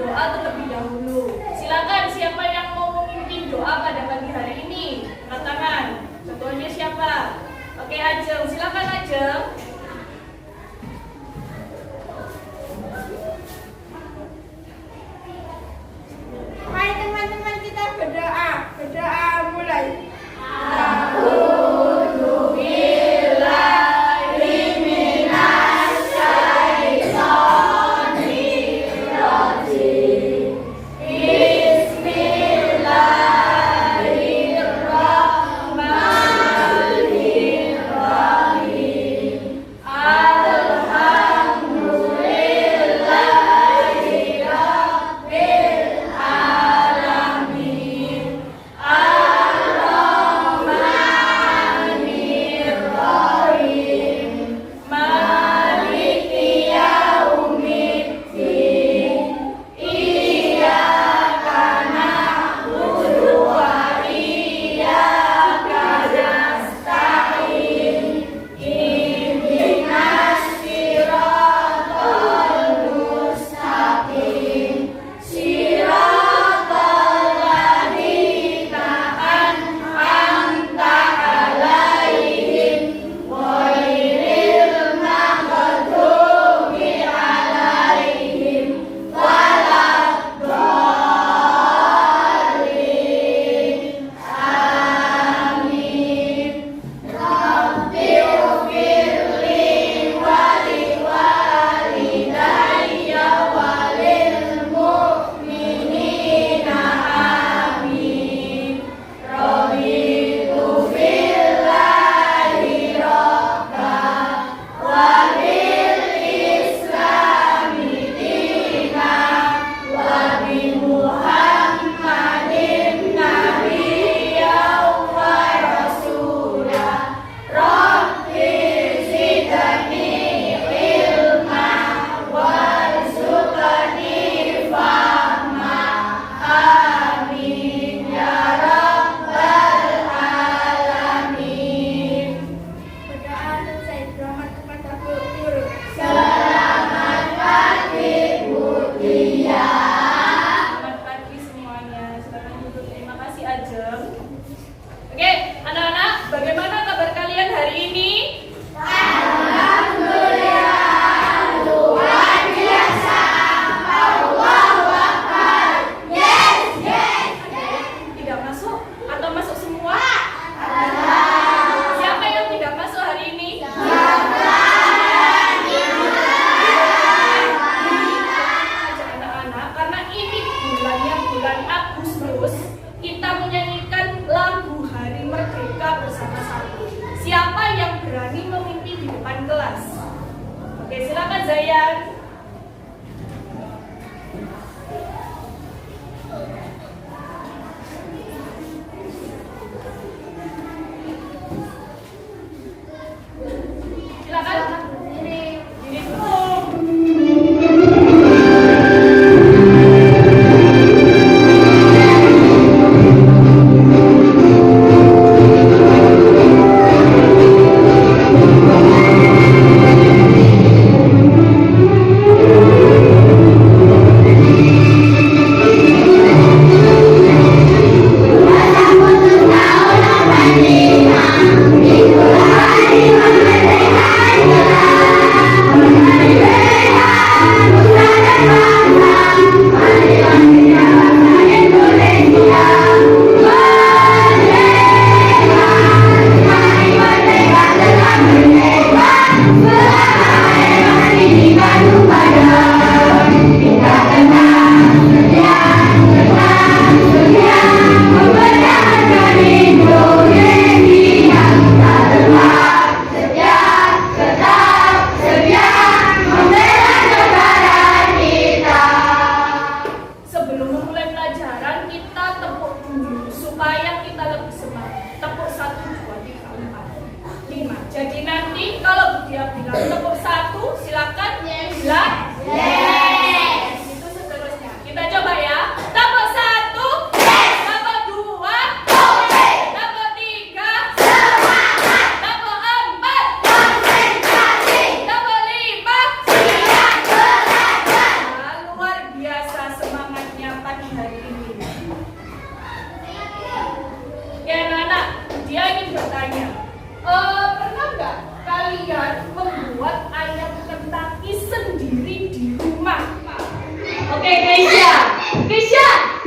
berdoa terlebih dahulu. Silakan siapa yang mau memimpin doa pada pagi hari ini? Angkat tangan. Contohnya siapa? Oke, Ajeng. Silakan Ajeng. Hai teman-teman, kita berdoa. Berdoa mulai.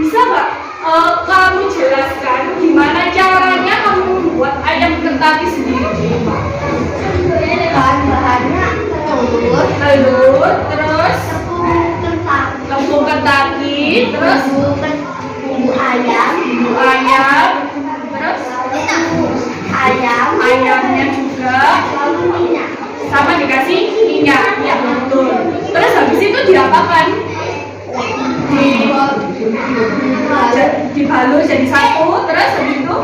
Bisa nggak kamu jelaskan gimana caranya kamu membuat ayam ketaki sendiri di rumah? Bahan-bahannya Telur, terus tepung ketaki, terus bumbu ayam, terus ayamnya juga, lalu minyak. sama dikasih minyak, ya betul. Terus habis itu diapakan? Dibalur jadi satu, terus habis itu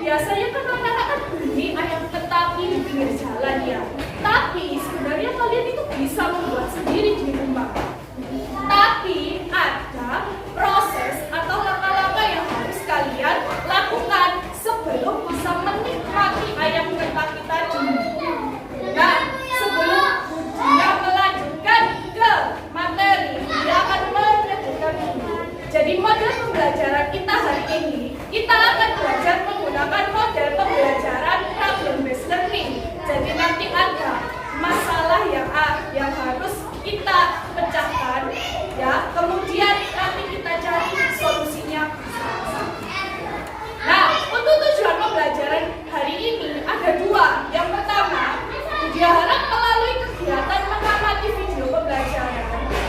biasanya kan anak-anak kan beli ayam ketaki di pinggir jalan ya. Tapi sebenarnya kalian itu bisa membuat sendiri di rumah. Tapi ada proses atau langkah-langkah yang harus kalian lakukan sebelum bisa menikmati ayam ketaki tadi. Nah, sebelum dia melanjutkan ke materi, dia akan menyebutkan ini. Jadi model pembelajaran kita hari ini, kita akan belajar menggunakan model pembelajaran problem based learning. Jadi nanti ada masalah yang harus kita pecahkan, ya. Kemudian nanti kita cari solusinya. Nah, untuk tujuan pembelajaran hari ini ada dua. Yang pertama, diharap melalui kegiatan mengamati video pembelajaran,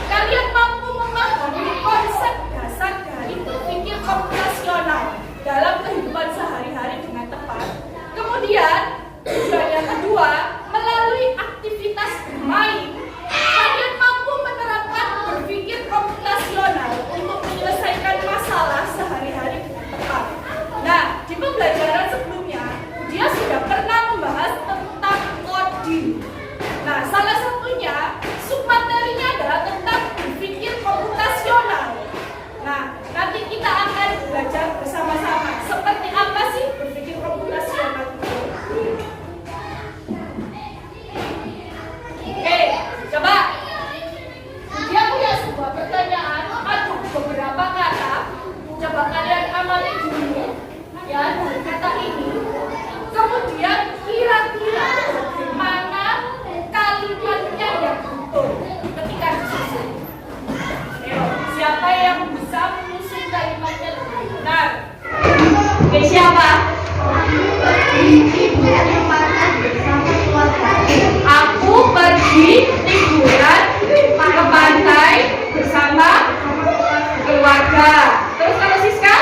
kalian mampu memahami konsep dasar dari berpikir komputasional dalam kehidupan sehari-hari dengan tepat. Kemudian, tujuan yang kedua, melalui aktivitas bermain, kalian mampu menerapkan berpikir komputasional untuk menyelesaikan masalah sehari-hari dengan tepat. Nah, di pembelajaran sebelumnya, dia sudah pernah membahas tentang coding. Nah, salah satunya submaterinya adalah tentang berpikir komputasional. Nah, nanti kita akan belajar bersama-sama seperti apa sih berpikir komputasional itu. Oke, coba. Dia punya sebuah pertanyaan, ada beberapa kata. Coba kalian amati dulu ya dari kata ini. Kemudian kira-kira bagaimana kalimatnya yang betul ketika disusun. Ayo, siapa yang bisa menyusun kalimatnya dengan benar? Oke, siapa? Aku pergi liburan ke pantai bersama keluarga. Terus kalau Siska?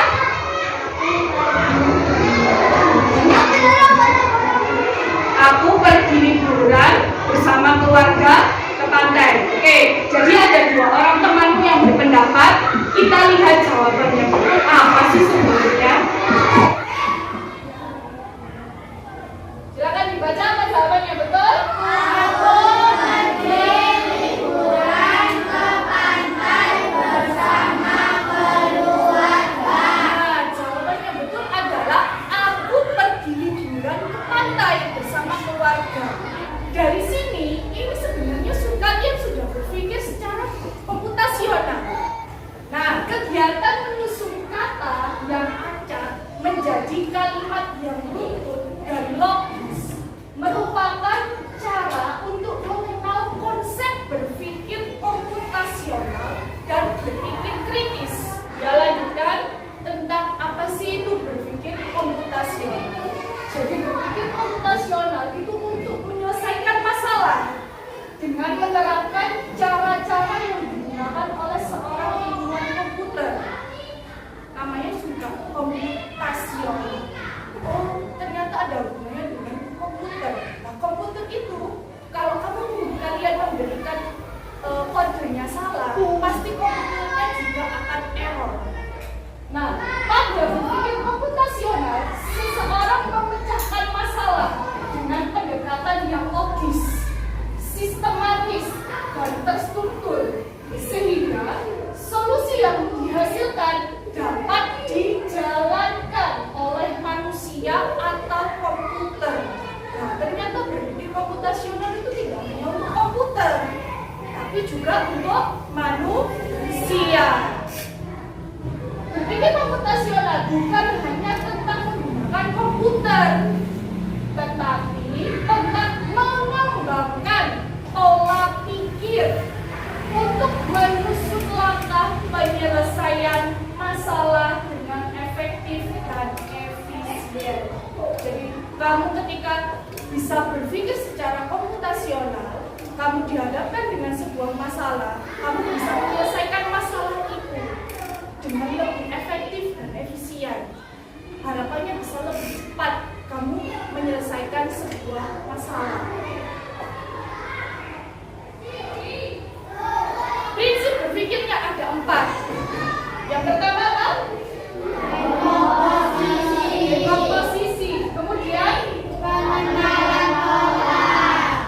Aku pergi liburan bersama keluarga ke pantai. Oke, jadi ada dua orang temanmu yang berpendapat. Kita lihat jawabannya. Apa sih sebenarnya? Silakan dibaca apa jawabannya, betul? Aku pergi liburan ke pantai bersama keluarga. Nah, jawabannya betul adalah aku pergi liburan ke pantai bersama keluarga. Dari sini, ini sebenarnya kalian sudah berpikir secara komputasional. Nah, kegiatan menyusun kata yang acak menjadi kalimat yang runtut dan logis merupakan cara untuk mengenal konsep berpikir komputasional dan berpikir kritis. Ya, lanjutkan tentang apa sih itu berpikir komputasional. Jadi berpikir komputasional itu untuk menyelesaikan masalah dengan menerapkan cara-cara yang digunakan oleh seorang ilmuwan komputer. Namanya juga komputasional. Oh, ternyata ada hubungannya dengan komputer. Nah, komputer itu kalau kalian memberikan kodenya salah, pasti komputernya juga akan error. Nah, pada berpikir komputasional, seseorang memecahkan masalah dengan pendekatan yang logis, sistematis, dan terstruktur, sehingga solusi yang dihasilkan dapat dijalankan oleh manusia atau komputer. Nah, ternyata berpikir komputasional itu tidak hanya untuk komputer, tapi juga untuk manusia. Berpikir komputasional bukan hanya tentang menggunakan komputer, tetapi tentang mengembangkan pola pikir untuk menyusun langkah penyelesaian Kamu ketika bisa berpikir secara komputasional, kamu dihadapkan dengan sebuah masalah, kamu bisa menyelesaikan masalah itu dengan lebih efektif dan efisien. Harapannya bisa lebih cepat kamu menyelesaikan sebuah masalah. Prinsip berpikirnya ada 4. Yang pertama apa? Komposisi. Kemudian Pengenalan pola.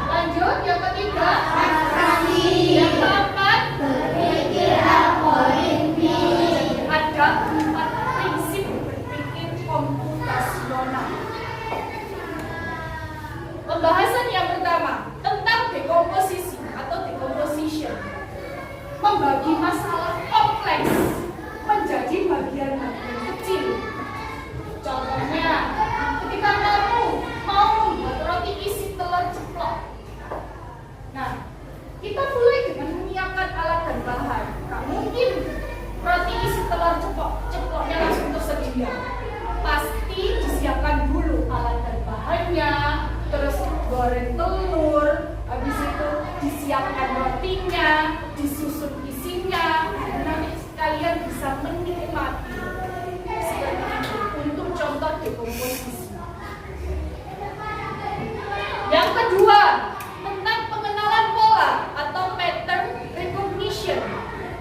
lanjut yang ketiga. Abstraksi. Yang keempat, Berpikir algoritmik. ada 4 prinsip berpikir komputasional. Pembahasan yang pertama tentang dekomposisi atau decomposition. Membagi masalah kompleks menjadi bagian-bagian kecil. Contohnya, ketika kamu mau membuat roti isi telur ceplok. Nah, kita mulai dengan menyiapkan alat dan bahan. Gak mungkin roti isi telur ceploknya langsung tersedia. Pasti disiapkan dulu alat dan bahannya, terus goreng telur, habis itu disiapkan rotinya, disusun isinya, nanti kalian bisa menikmati seperti itu untuk contoh dekomposisi. Yang kedua, tentang pengenalan pola atau pattern recognition.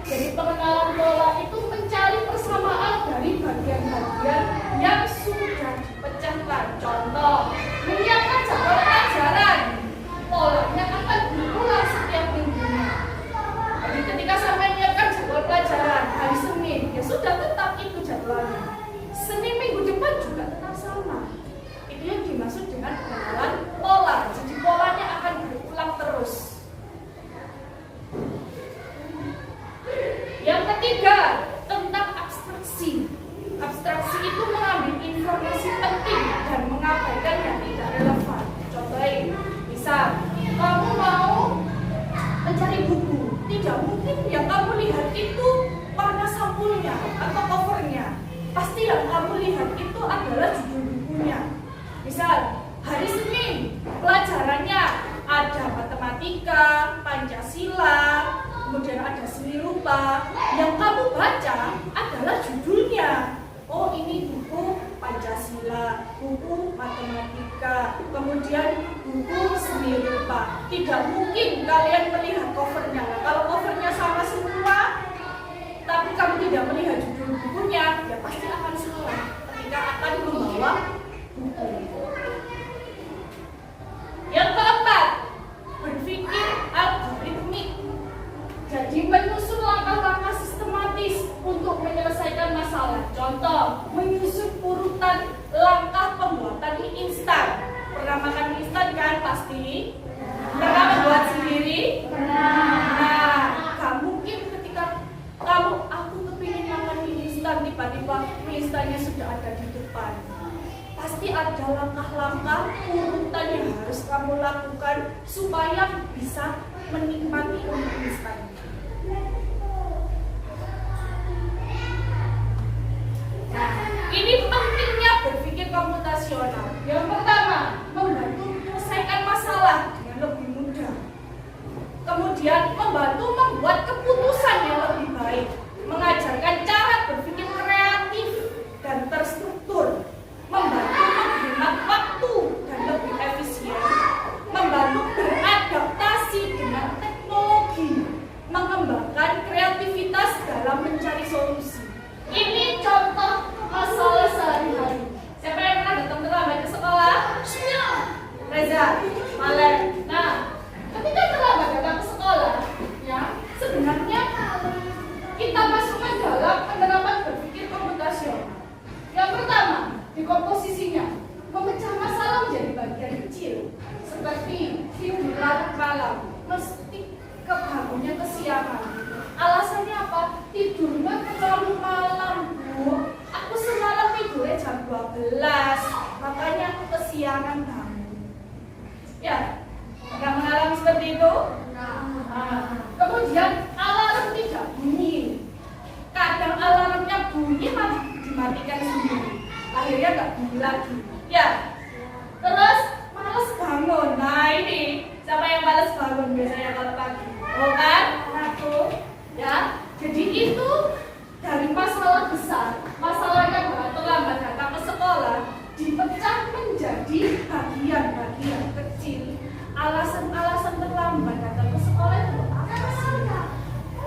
Jadi pengenalan pola itu mencari persamaan dari bagian-bagian yang sudah dipecahkan. Contoh, menyiapkan jadwal pelajaran. Polanya akan berulang setiap minggunya. Jadi ketika sampai menyiapkan jadwal pelajaran hari Senin, ya sudah tetap itu jadwalnya. Senin minggu depan juga tetap sama. Itu yang dimaksud dengan pengenalan pola. Jadi polanya akan berulang terus. Yang ketiga, tentang abstraksi. Abstraksi itu mengambil informasi penting dan mengabaikan yang tidak relevan. Contohnya, misal kamu mau mencari buku, tidak mungkin yang kamu lihat itu warna sampulnya atau covernya. Pasti yang kamu lihat itu adalah judul bukunya. Misal hari Senin pelajarannya ada matematika, Pancasila, kemudian ada seni rupa. Yang kamu baca adalah judulnya. Oh, ini buku Pancasila, buku matematika, kemudian buku seni rupa. Tidak mungkin kalian melihat covernya. Nah, kalau covernya sama semua, tapi kamu tidak melihat judul bukunya, ya pasti akan salah ketika akan membawa buku. Yang keempat, berpikir algoritmik. Jadi menyusun langkah-langkah sistematis untuk menyelesaikan masalah. Contoh, menyusun urutan langkah pembuatan mie instan. Pernah makan mie instan kan pasti? Pernah membuat sendiri? Nah, gak mungkin ketika aku kepingin makan mie instan, tiba-tiba mie instannya sudah ada di depan. Pasti ada langkah-langkah urutan yang harus kamu lakukan supaya bisa menikmati mie instan. Nah, ini pentingnya berpikir komputasional. Yang pertama, membantu menyelesaikan masalah dengan lebih mudah. Kemudian, membantu membuat keputusan yang lebih baik. Mengajarkan cara berpikir kreatif dan terstruktur. Membantu menghemat waktu dan lebih efisien. Membantu beradaptasi dengan teknologi. Mengembangkan kreativitas dalam mencari solusi. Ini contoh masalah sehari-hari. Siapa yang pernah datang terlambat ke sekolah? Reza, Malek. Nah, ketika terlambat datang ke sekolah, ya sebenarnya kita masukkan dalam penerapan berpikir komputasional. Yang pertama, di komposisinya memecah masalah menjadi bagian kecil, seperti tidur larut malam, mesti kebangunnya kesiangan. Alasannya apa? Tidurnya terlalu malam, Bu. Aku semalam tidurnya jam 12, makanya aku kesiangan bangun. Ya, pernah mengalami seperti itu? Nah, kemudian alarm tidak bunyi. Kadang alarmnya bunyi malah dimatikan sendiri. Akhirnya nggak bunyi lagi. Ya, Terus males bangun. Nah ini, siapa yang males bangun biasanya kalau pagi? Oh kan? Aku. Ya, jadi itu dari masalah besar, masalah yang terlambat datang ke sekolah dipecah menjadi bagian-bagian kecil. Alasan-alasan terlambat datang ke sekolah itu apa sih?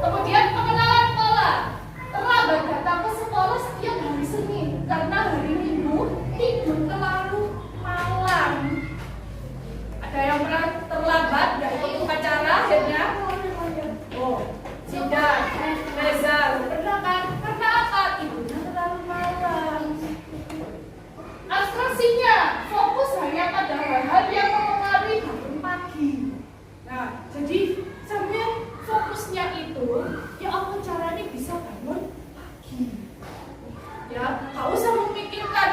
Kemudian pengenalan pola. Terlambat datang ke sekolah setiap hari Senin karena hari Minggu tidur terlalu malam. Ada yang pernah terlambat gak ikut upacara akhirnya? Oh, tidak. Reza, pernah kan? Karena apa? Tidurnya terlalu malam. Abstraksinya fokus hanya pada hal-hal yang mempengaruhi bangun pagi. Nah, jadi sampai fokusnya itu, ya apa caranya bisa bangun pagi? Ya, gak usah memikirkan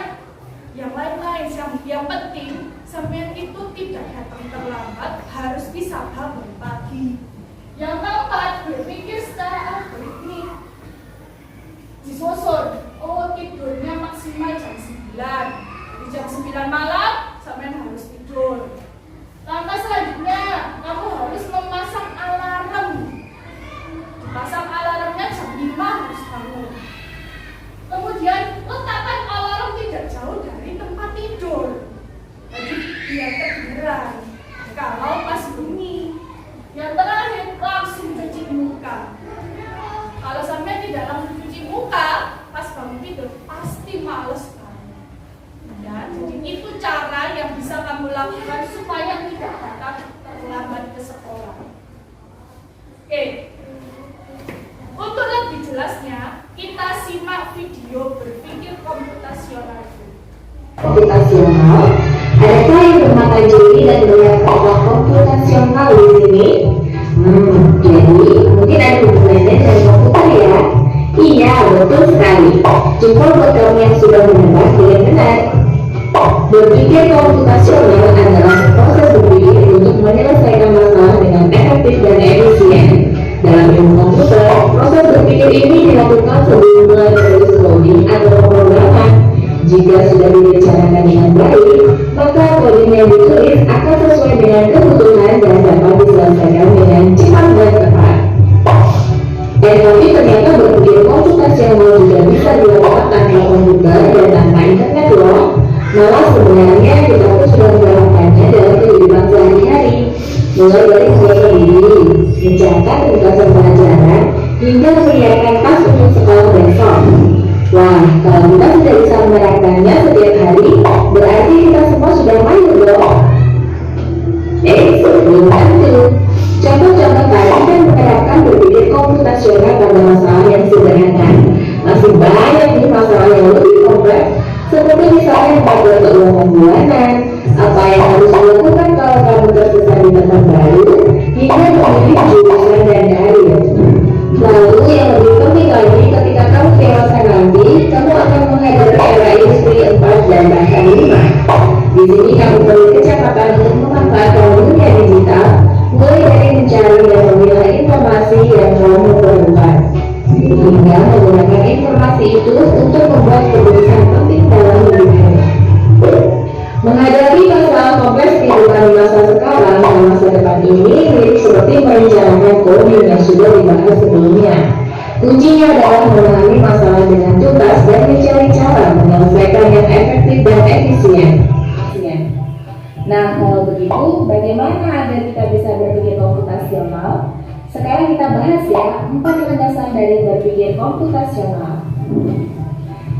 yang lain-lain. Yang penting, sampai itu tidak datang terlambat, harus bisa bangun pagi. Yang keempat, berpikir secara algoritmik. Disusun, oh tidurnya maksimal jam 9. Di jam 9 malam, sampai harus tidur. Langkah selanjutnya, kamu harus memasang alarm. Pasang alarmnya jam 5 harus bangun. Kemudian letakkan alarm tidak jauh dari tempat tidur. Jadi biar ketiduran. Kalau pas bunyi. Yang terakhir, langsung cuci muka. Kalau sampai tidak langsung cuci muka, pas bangun tidur pasti males banget. Ya, jadi itu cara yang bisa kamu lakukan supaya tidak datang terlambat ke sekolah. Oke. Untuk lebih jelasnya, kita simak video berpikir komputasional. Komputasional, adakah yang bermata jeli dan melihat kata komputasional di sini? Jadi mungkin ada hubungannya dengan komputer ya? Iya, betul sekali. Cuma buat kamu yang sudah menebak dengan benar. Berpikir komputasional adalah proses berpikir untuk menyelesaikan masalah dengan efektif dan efisien. Dalam ilmu komputer, proses berpikir ini dilakukan sebelum mulai menulis coding atau pemrograman. Jika sudah direncanakan dengan baik, maka coding yang ditulis akan sesuai dengan kebutuhan dan dapat diselesaikan dengan cepat dan tepat. Tapi ternyata berpikir komputasional juga bisa dilakukan tanpa komputer dan tanpa internet loh. Malah sebenarnya kita pun sudah melakukannya dalam kehidupan sehari-hari, mulai dari membuat diri, mencatat tugasan pelajaran, hingga menyiapkan tas untuk sekolah besok. Wah, kalau kita sudah bisa menerapkannya setiap hari, berarti kita semua sudah mahir dong. Belum tentu. Contoh-contoh tadi kan menerapkan berpikir komputasional pada masalah yang sederhana. Masih banyak nih masalah yang lebih kompleks, seperti misalnya pada keuangan bulanan, apa yang harus dilakukan kalau kamu tersesat di tempat baru, hingga memilih jurusan dan karir. Lalu yang lebih penting lagi, ketika kamu dewasa nanti, kamu akan menghadapi era industri 4 dan bahkan 5. Di sini kamu perlu kecepatan untuk memanfaatkan dunia digital, mulai dari mencari dan memilah informasi yang kamu perlukan, hingga menggunakan informasi itu untuk membuat keputusan penting dalam hidupmu. Menghadapi masalah kompleks kehidupan di masa sekarang dan masa depan ini mirip seperti merencanakan coding yang sudah dibahas sebelumnya. Kuncinya adalah memahami masalah dengan tuntas dan mencari cara menyelesaikan yang efektif dan efisien. Nah, kalau begitu, bagaimana agar kita bisa berpikir komputasional? Sekarang kita bahas ya 4 landasan dari berpikir komputasional.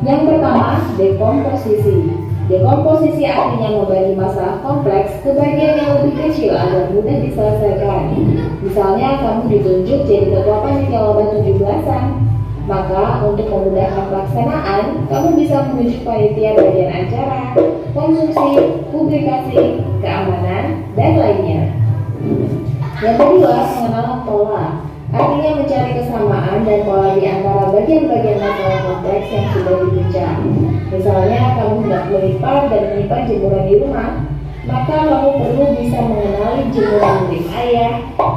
Yang pertama, dekomposisi. Dekomposisi artinya membagi masalah kompleks ke bagian yang lebih kecil agar mudah diselesaikan. Misalnya, kamu ditunjuk jadi ketua panitia lomba 17-an. Maka, untuk memudahkan pelaksanaan, kamu bisa menunjuk panitia bagian acara, konsumsi, publikasi, keamanan, dan lainnya. Yang kedua, pengenalan pola. Artinya mencari kesamaan dan pola di antara bagian-bagian masalah kompleks yang sudah dibincang. Misalnya, kamu hendak melipat dan menyimpan jemuran di rumah, maka kamu perlu bisa mengenali jemuran milik ayah,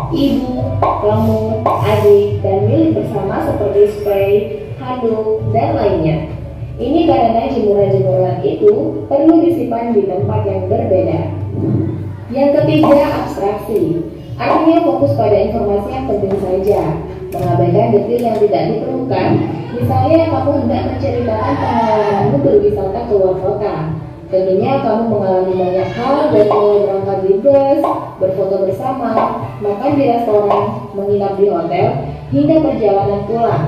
ibu, kamu, adik, dan milik bersama seperti spray, handuk, dan lainnya. Ini karena jemuran-jemuran itu perlu disimpan di tempat yang berbeda. Yang ketiga, abstraksi. Artinya fokus pada informasi yang penting saja, mengabaikan detail yang tidak diperlukan. Misalnya, kamu hendak menceritakan pengalamanmu berwisata ke luar kota. Tentunya kamu mengalami banyak hal, dari mulai berangkat di bus, berfoto bersama, makan di restoran, menginap di hotel, hingga perjalanan pulang.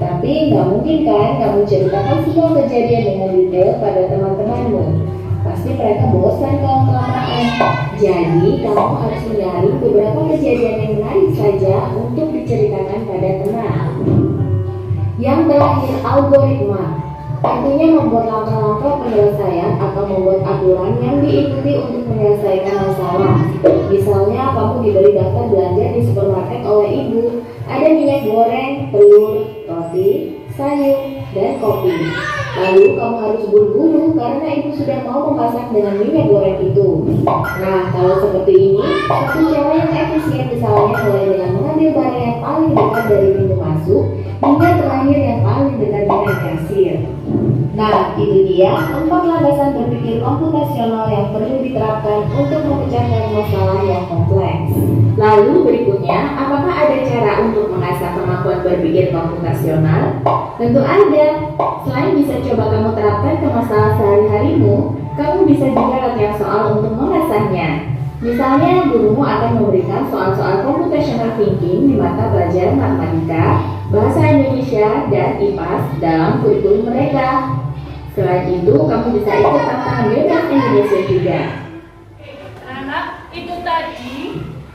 Tapi nggak mungkin kan kamu ceritakan semua kejadian dengan detail pada teman-temanmu. Pasti mereka bosan kalau kelamaan. Jadi kamu harus mencari beberapa kejadian yang menarik saja untuk diceritakan pada teman. Yang terakhir, algoritma. Artinya membuat langkah-langkah penyelesaian atau membuat aturan yang diikuti untuk menyelesaikan masalah. Misalnya kamu diberi daftar belanja di supermarket oleh ibu. Ada minyak goreng, telur, roti, sayur, dan kopi. Lalu kamu harus buru-buru karena ibu sudah mau memasak dengan minyak goreng itu. Nah, kalau seperti ini, satu cara yang efisien misalnya mulai dengan mengambil barang yang paling dekat dari pintu masuk hingga terakhir yang paling dekat dengan kasir. Nah, itu dia 4 landasan berpikir komputasional yang perlu diterapkan untuk memecahkan masalah yang kompleks. Lalu berikutnya, apakah ada cara untuk mengasah kemampuan berpikir komputasional? Tentu ada. Selain bisa coba kamu terapkan ke masalah sehari-harimu, kamu bisa juga latihan soal untuk mengasahnya. Misalnya, gurumu akan memberikan soal-soal computational thinking di mata pelajaran matematika, bahasa Indonesia, dan IPAS dalam kurikulum mereka. Selain itu, kamu bisa ikut tantangan bebas Indonesia juga. Anak, itu tadi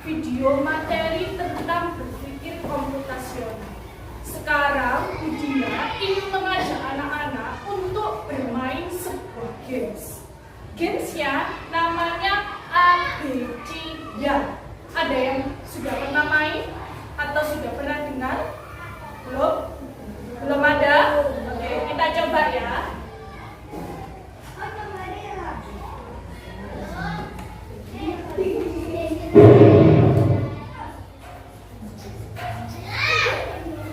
video materi tentang berpikir komputasional. Sekarang Budia ingin mengajak anak-anak untuk bermain sebuah games. Gamesnya namanya ABC ya. Ada yang sudah pernah main atau sudah pernah dengar? Belum? Belum ada? Oke, kita coba ya.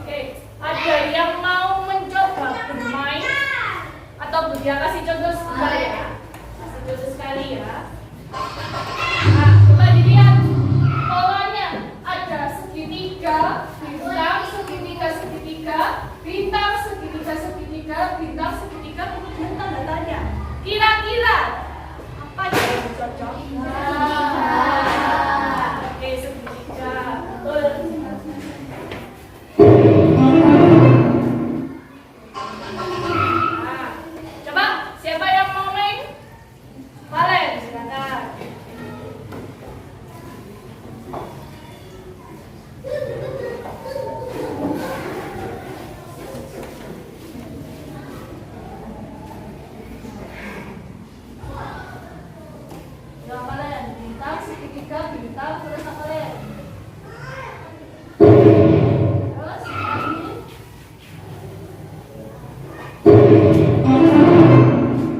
Oke, ada yang mau mencoba bermain? Atau Budia kasih contoh sekali ya? Kasih contoh sekali ya. Nah, coba dilihat polanya. Ada segitiga, bintang, segitiga, segitiga, bintang, segitiga, segitiga, bintang, segitiga, kemudian tanda tanya. Kira-kira apa yang cocok? Oke, segitiga. Betul. Nah, coba siapa yang mau main? Valen, silakan. Ya, Valen, bintang, segitiga, bintang, terus apa Valen? Terus lagi.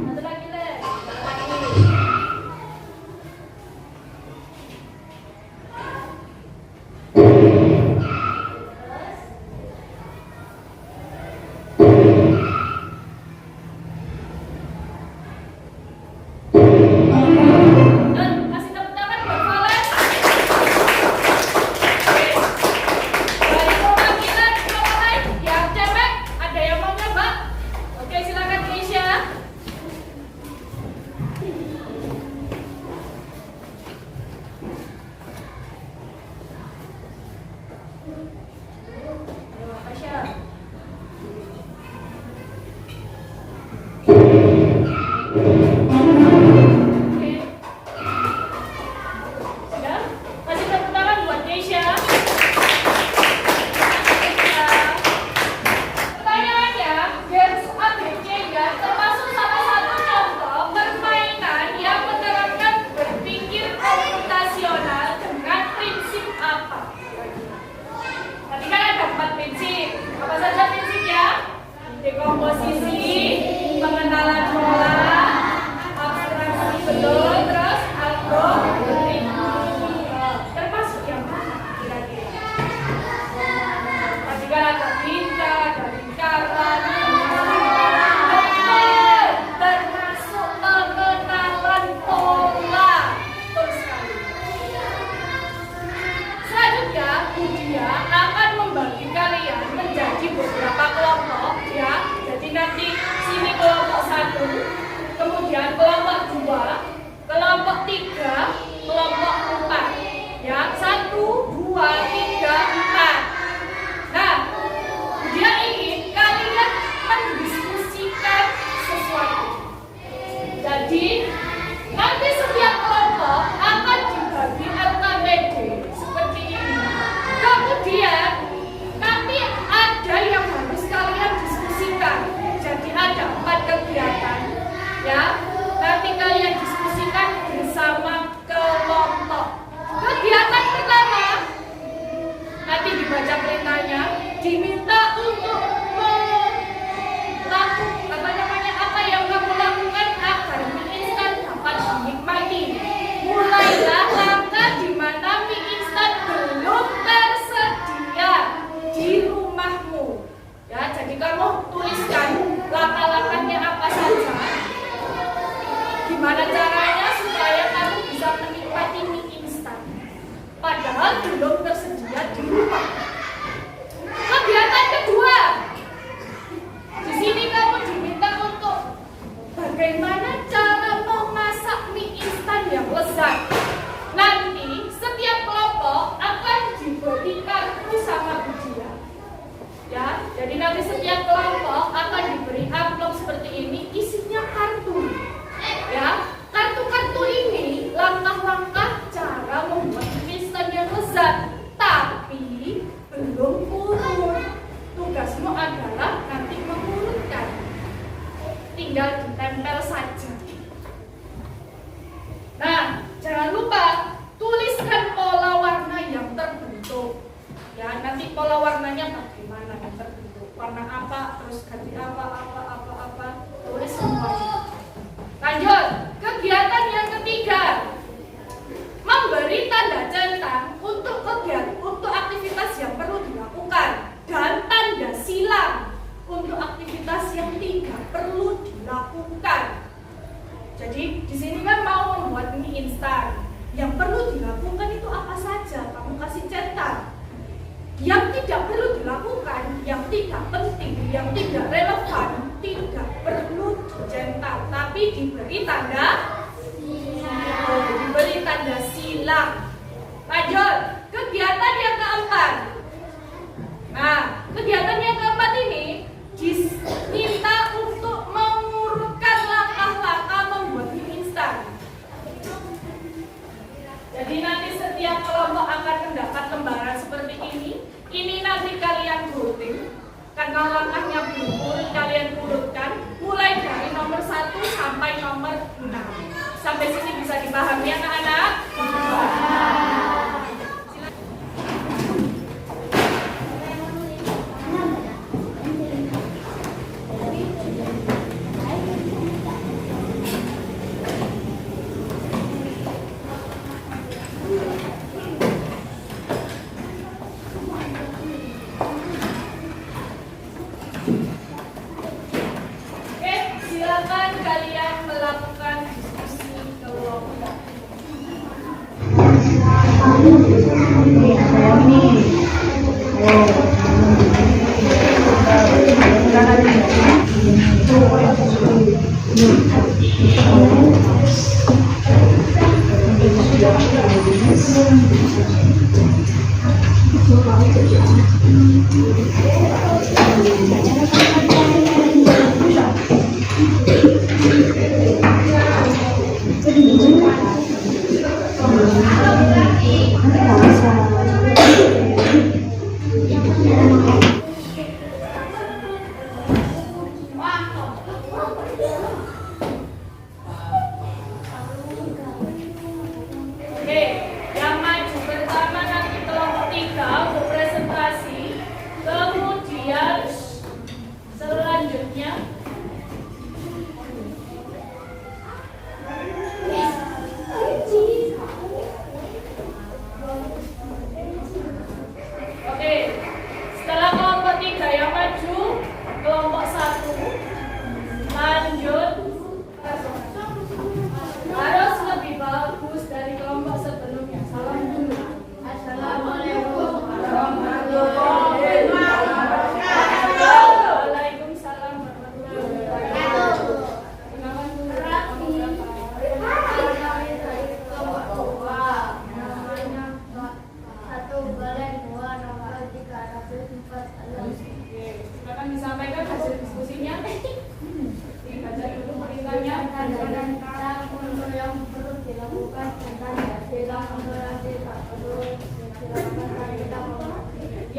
Satu lagi, Len. Satu lagi. Dan kasih tepuk tangan buat Valen. Oke. Dari perwakilan sekolah lain yang cewek, ada yang mau coba? Oke, silakan Keisha. Ayo, Tasya. Oke. Sudah? Kasih tepuk tangan buat Keisha. Pertanyaannya, games ABC ya termasuk salah satu contoh permainan yang menerapkan berpikir komputasional dengan prinsip apa? Tadi kan ada 4 prinsip. Apa saja prinsipnya? Dekomposisi, pengenalan pola, kelompok 3, kelompok 4. Ya, 1, 2, 3, 4. Nah, dia ingin kalian mendiskusikan sesuatu. Jadi, nanti setiap kelompok akan dibagi LKPD seperti ini. Kemudian, nanti ada yang harus kalian diskusikan. Jadi ada 4 kegiatan. Ya, nanti kalian diskusikan bersama kelompok. Kegiatan pertama, nanti dibaca perintahnya, diminta untuk apa yang kamu lakukan agar mie instan dapat dinikmati. Mulailah langkah di mana mie instan belum tersedia di rumahmu. Ya, jadi kamu tuliskan langkah-langkahnya apa saja. Gimana caranya supaya kamu bisa menikmati mie instan padahal belum tersedia di rumah. Kegiatan kedua, di sini kamu diminta untuk bagaimana cara memasak mie instan yang lezat. Nanti setiap kelompok akan diberi kartu sama Budia. Ya, jadi nanti setiap kelompok akan diberi amplop seperti ini, isinya kartu. Ya, kartu-kartu ini langkah-langkah cara membuat mie instan yang lezat, tapi belum urut. Tugasmu adalah nanti mengurutkan. Tinggal ditempel saja. Nah, jangan lupa tuliskan pola warna yang terbentuk. Ya, nanti pola warnanya bagaimana yang terbentuk. Warna apa, terus ganti apa, tulis semuanya. Lanjut, kegiatan yang ketiga, memberi tanda centang untuk aktivitas yang perlu dilakukan dan tanda silang untuk aktivitas yang tidak perlu dilakukan. Jadi di sini kan mau membuat mie instan, yang perlu dilakukan itu apa saja, kamu kasih centang. Yang tidak perlu dilakukan, yang tidak penting, yang tidak relevan, tidak perlu dicetak, tapi diberi tanda silang. Lanjut, kegiatan yang keempat. Nah, kegiatan yang keempat ini diminta untuk mengurutkan langkah-langkah membuat mie instan. Jadi nanti setiap kelompok akan mendapat lembaran seperti ini. Ini nanti kalian gunting, karena langkahnya belum urut, kalian urutkan mulai dari nomor 1 sampai nomor 6. Sampai sini bisa dipahami anak-anak? Silakan kalian melakukan diskusi kelompok.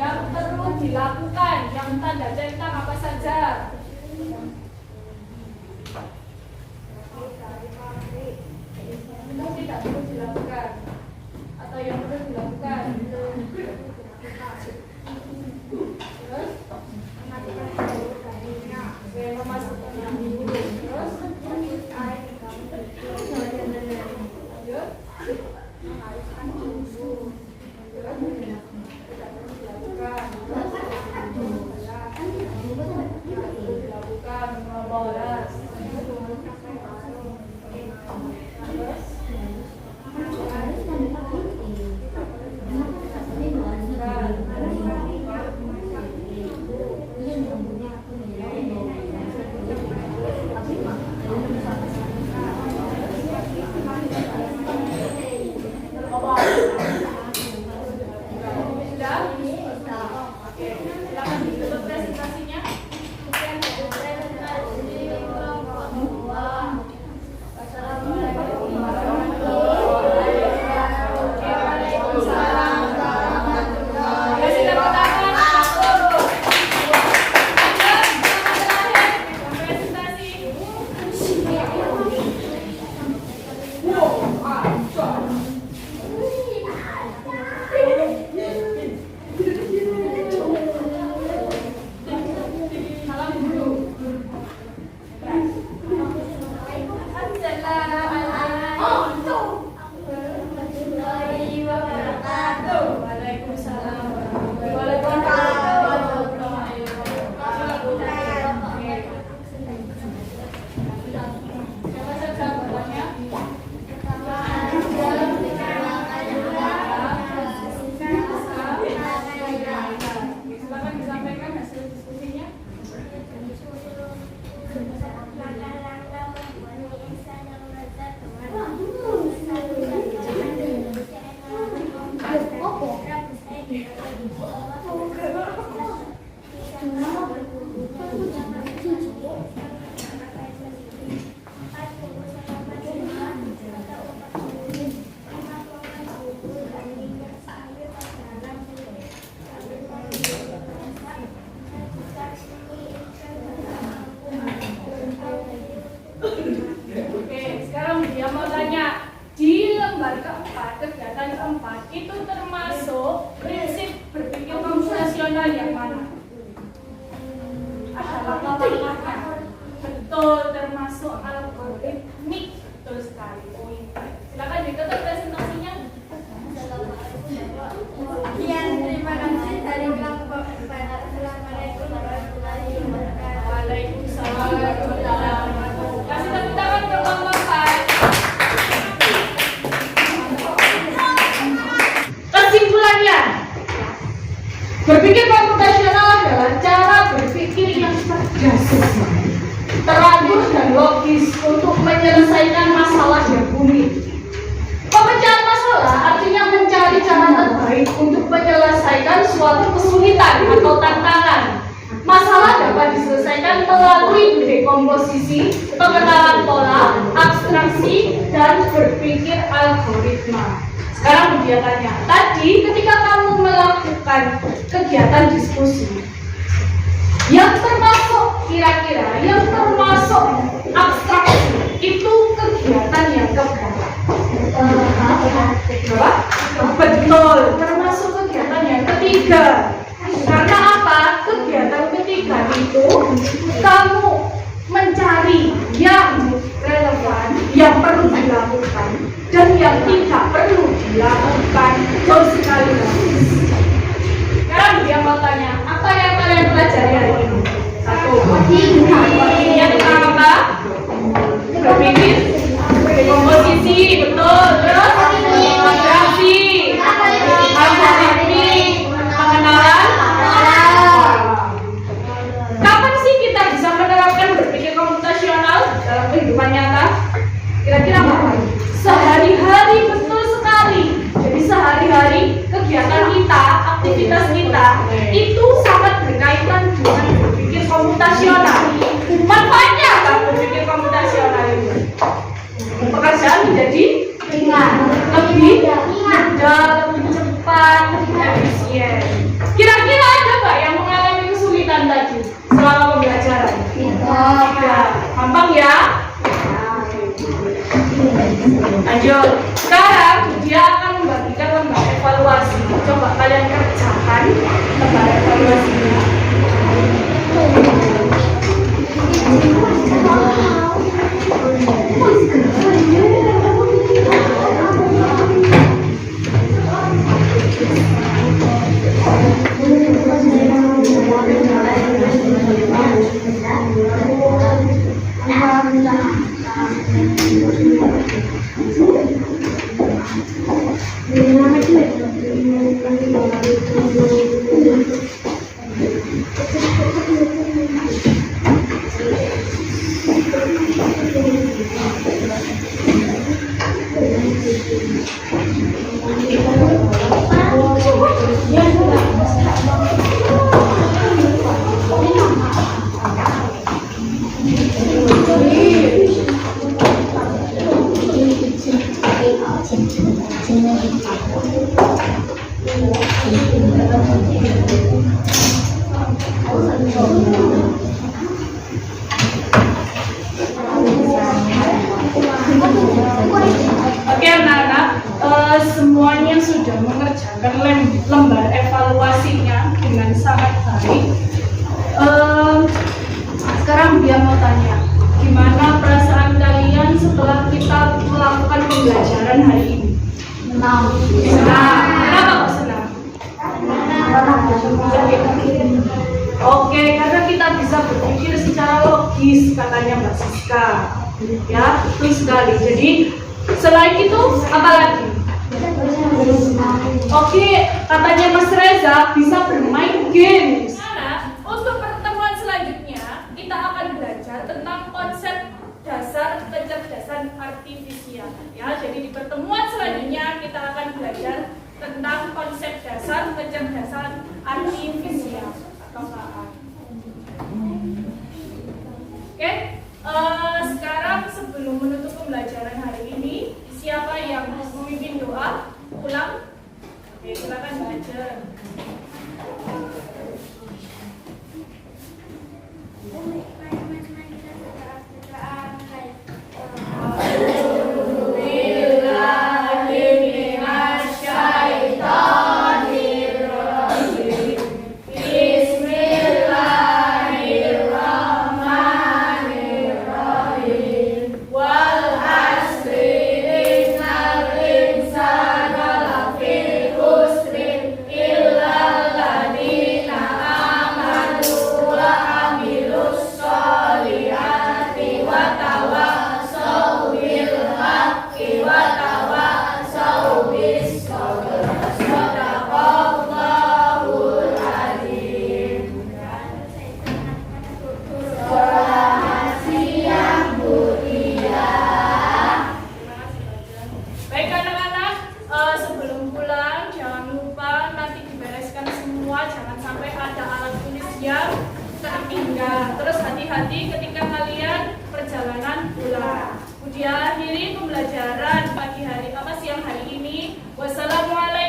yang perlu dilakukan, yang tanda centang apa saja? Itu tidak perlu dilakukan atau yang perlu dilakukan? Terus? Memasukkan yang dulu. Terus? Lanjut? Dilakukan bolos. Kegiatan keempat itu termasuk prinsip berpikir komputasional yang mana? Ada langkah-langkahnya. Betul, termasuk algoritmik. Betul sekali. Silakan ditutup presentasinya. Sekian, terima kasih dari kelompok. Assalamualaikum warahmatullahi wabarakatuh. Waalaikumsalam warahmatullahi wabarakatuh. Kasih tepuk tangan untuk kelompok 4. Kesimpulannya, berpikir komputasional adalah cara berpikir yang cerdas, teratur dan logis untuk menyelesaikan masalah yang rumit. Pemecahan masalah artinya mencari cara terbaik untuk menyelesaikan suatu kesulitan atau tantangan. Masalah dapat diselesaikan melalui dekomposisi, pengenalan pola, abstraksi, dan berpikir algoritma. Sekarang kegiatannya. Tadi ketika kamu melakukan kegiatan diskusi, yang termasuk kira-kira, yang termasuk abstraksi, itu kegiatan yang keberapa? Betul, termasuk kegiatan yang ketiga. Karena apa? Kegiatan ketiga itu kamu mencari yang relevan, yang perlu dilakukan, dan yang tidak perlu dilakukan. Jauh sekali lagi. Sekarang dia mau tanya, apa yang kalian pelajari hari ini? Satu, yang pertama apa? Berpikir, dekomposisi, betul. Terus abstraksi, algoritmik, pengenalan. Kapan sih kita bisa menerapkan berpikir komputasional dalam kehidupan nyata? Kira-kira kapan? Sehari-hari, betul sekali. Jadi sehari-hari kegiatan kita, aktivitas kita itu sangat berkaitan dengan berpikir komputasional. Manfaatnya apa berpikir komputasional itu? Pekerjaan menjadi lebih mudah, lebih cepat, lebih efisien. Kira-kira ya. Lanjut. Sekarang dia akan membagikan lembar evaluasi. Coba kalian kerjakan lembar evaluasinya. Oke anak-anak, semuanya sudah mengerjakan lembar evaluasinya dengan sangat baik. Sekarang dia mau tanya, gimana perasaan kalian setelah kita melakukan pembelajaran hari ini? Senang. Kenapa kok senang? Oke, karena kita bisa berpikir secara logis, katanya Mbak Siska. Ya, betul sekali. Jadi selain itu apa lagi? Oke, katanya Mas Reza bisa bermain games. Nah, untuk pertemuan selanjutnya kita akan belajar tentang konsep dasar kecerdasan artifisial. Ya, jadi di pertemuan selanjutnya kita akan belajar tentang konsep dasar kecerdasan artifisial atau AI. Oke. Sekarang sebelum menutup pembelajaran hari ini, siapa yang memimpin doa? Ulang. Oke, silakan baca. Terus hati-hati ketika kalian perjalanan pulang. Udah akhiri pembelajaran siang hari ini. Wassalamualaikum.